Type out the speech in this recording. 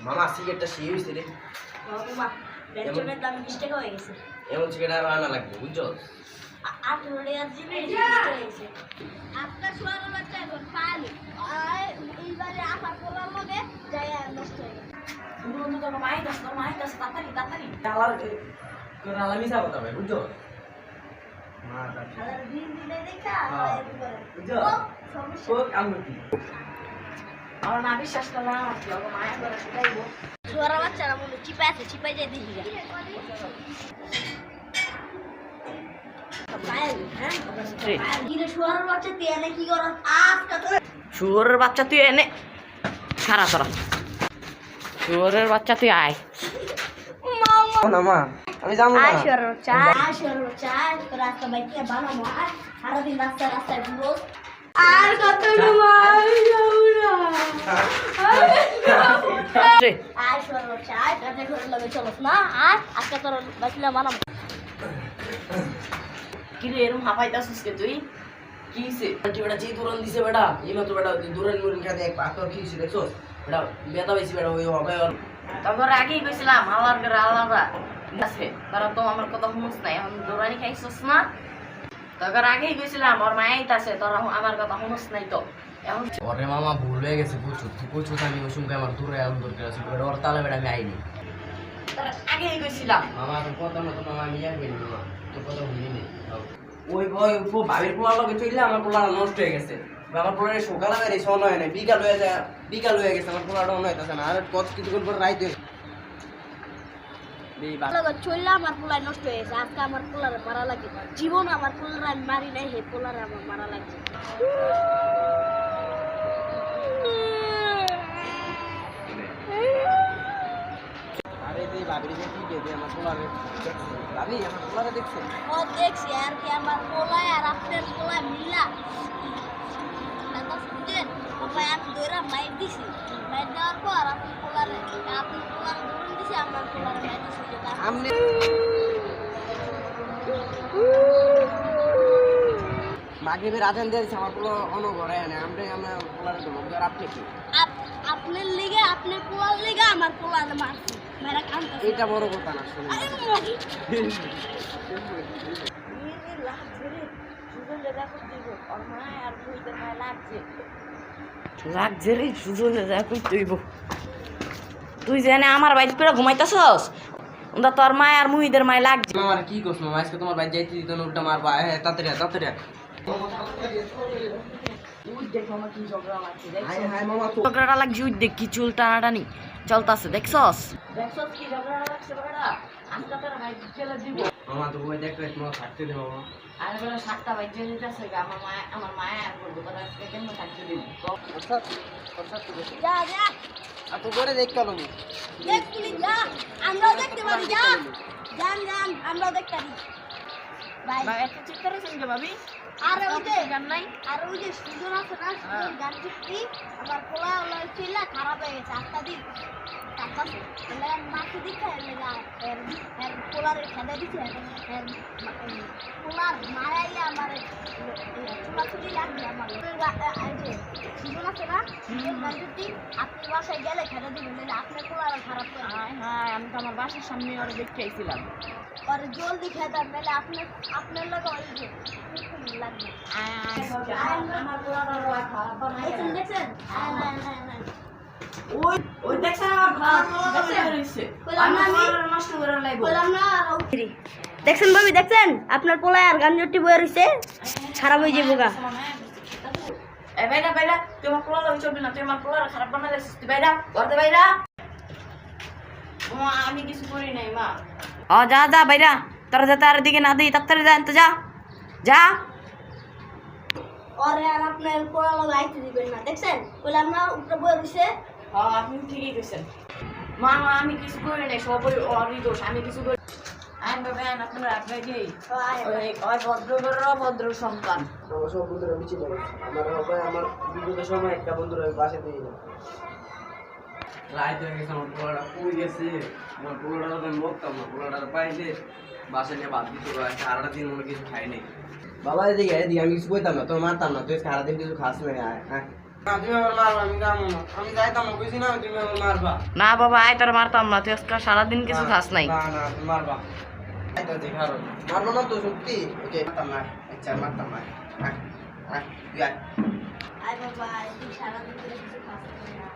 মামা সিগারেটটা সেই হয়েছে রে। বাবা পেছনের দাম 20 টাকা হয়ে গেছে। এমন সিগারেট আর আনা লাগবে বুঝছো? 18 টাকার জিনিস 20 টাকা হয়েছে। আপনার সোয়ার বাচ্চা এখন পানি এইবারে আফা পোলার লগে যাই নষ্ট হয়ে গেছে। বন্ধু তো মাই দাস তাড়াতাড়ি ডালা মিশা কথা ভাই বুঝছো? মা আর দিন দিনে দেখা বুঝছো? সমস্যা ও কাম কি? আমার না বিশ্বাস করলাম আমার কি হবে মায়ের করে শুকাইবো সোয়ার বাচ্চারা মনে চিপাই যায় দেখি গা শুয়োরের বাচ্চা তুই এনে সারা তোরা শুয়োরের বাচ্চা তুই আয় না মা আমি যাবো না। আর কত কিরে এরকম হাঁপাইতাছিস কে তুই কি হইছে বেটা যে দূরন দিছে বেটা এই মাত্র বেটা দূরন মুরন খাতে এক পাথর খেয়েছি দেখছো বেটা বেতা বেশি বেটা ওই হবে আর তারপর আগেই কইছিলাম আল্লাহর করে আল্লাহরা আছে তারা তো আমার কথা শুনছ না এখন দৌড়ানি খাইছস না তারপর আগেই কইছিলাম ওর মাই আছে তোরা আমার কথা শুনছ নাই তো এখন ওরে মামা ভুল হয়ে গেছে প্রচুর আমি ওই সঙ্গে আমার দূরে এখন দরকার আছে বেটা ওর তালে বেটা আমি আইনি তারা আগেই কইছিলাম মামা তো কথা না তো মামা আমি যাবি না মামা তো কথা শুনিনি ওই ওই ভাবির পোলা লগে চললে আমার পোলাটা নষ্ট হয়ে গেছে আমার পোলারে সকালে মেরে শোন হয় না বিকাল হয়ে গেছে আমার পোলাটা অন্য হইতেছে না আর কত কিছুক্ষণ পর রাইতে চললে আমার পোলায় নষ্ট হয়ে গেছে আজকে আমার পোলারে মারা লাগে জীবন আমার পোলারে আমি মারি নাই হে পোলারে আমার মারা লাগছে আরে তুই ভাবির যে কি দেবে আমার পোলারে ভাবি আমার পোলারে দেখছে ও দেখছি আর কি আমার পোলায় আর আপনার পোলায় মিল্লা আমি দৌড়া মাইর দিছি মাইর দেওয়ার পর আপনি পোলারে দৌড়ন দিছি আমার পোলারে মাইর দিছি আমনে মাগরিবের আজান দিয়েছে আমার পোলা অনঘরে এনে আমরা পোলারে দেবো আর আপনি কি আপনার লিগে আপনার পোলার লিগে আমার পোলারে মারছি মেরা কান্তা এটা বড় কথা না শুনে লাগছে রে সুযোগ তুইব তুই জানে আমার বাইক পেড়া ঘুমাইতেছস ওটা তোর মায় আর মুহিদের মায় লাগছে মামার কি করছ মামা আজকে তোমার বাইক যাইতে দিত না উল্টা মারবা হ্যাঁ তাড়াতাড়ি হাই মামা তো ঝগড়া লাগছে উই দেখ কি চুল টানাটানি চলতাছে দেখছস মামা তো বই দেখতে তোমার থাকতে দে মামা আর বেলা 7টা বাজে যেতেছে আমার মায়া আর বলবো তোরা আজকে কেন থাকতে দিবি যা যা আর তো করে দেখ কালো দেখ তুই যা আমরাও দেখতে পারি যা জান আমরাও দেখতে পারি ভাই বা এত চিৎকার হইছেন কে ভাবি আর গান নাই ওই যে সুজন আছে না সুজন গান চিঠি আমার পোলা ছিল খারাপ হয়ে গেছে আটটা দিন তারপরে মাকে দিচ্ছে এর পোলারে খেলে দিচ্ছে পোলার মায়াই আমার চুলাচুলি লাগবে আমার সুজন আছে না সুজন গান চিঠি আপনি বাসায় গেলে খেলে দিবেন আপনার পোলার খারাপ করে হ্যাঁ আমি তো আমার বাসার সামনে ওরা দেখতে আইছিলাম और जल्दी खेदा मेले अपने लोग লাগবে আমার পোলাটা খারাপ বানাই দেখছেন ওই দেখছেন আমার ঘর হইছে নষ্ট করে লাইবো দেখছেন ভাবি দেখছেন আপনার পোলায় আর গাঞ্জটি বয়ে রইছে খারাপ হয়ে যাবো গা এ বাইরা তোমার পোলা লাগি চলবে না তুই আমার পোলা খারাপ বানাই দিছিস তুই বাইরা করতে বাইরা আমি কিছু করি নাই মা যা যা বাইরা তোরা যাতে আর দিকে না দিই তাড়াতাড়ি যা তো যা और यार अपने पोला लोग आइते দিবেন না দেখছেন বললাম না উপরে বয়ে রইছে আপনি ঠিকই কইছেন মা আমি কিছু করি নাই সবই ওরই দোষ আমি কিছু করি আমি বাবা আপনারা আগে গেই ওই ভদ্র সন্তান সব বন্ধুরা বিচে যাবে আমার বিপদের সময় একটা বন্ধুরা পাশে দিয়ে যাবে রাইত হয়ে গেছে আমার পোলাটা পুড়ে গেছে আমার পোলাটা আমি বলতাম না পোলাটা পাইলে বাসা নিয়ে বাদ দিতে পারে সারাটা দিন মনে কিছু খাই নাই বাবা এদিকে আমি কিছু কইতাম না তোর মারতাম না তুই সারাদিন কিছু খাস না হ্যাঁ না তুমি আমার মারবা, আমি যাবো না, আমি যাইতাম না, বুঝি না তুমি আমার মারবা। না বাবা আয় তোর মারতাম না, তুই আজকে সারাদিন কিছু খাস নাই। না না তুমি মারবা, আইতা দেখারো মারবো না তো সত্যি। ওকে মারতাম না, আচ্ছা মারতাম না। আয়, আয়, তুই আয়। আয় বাবা তুই সারাদিন ধরে কিছু খাস না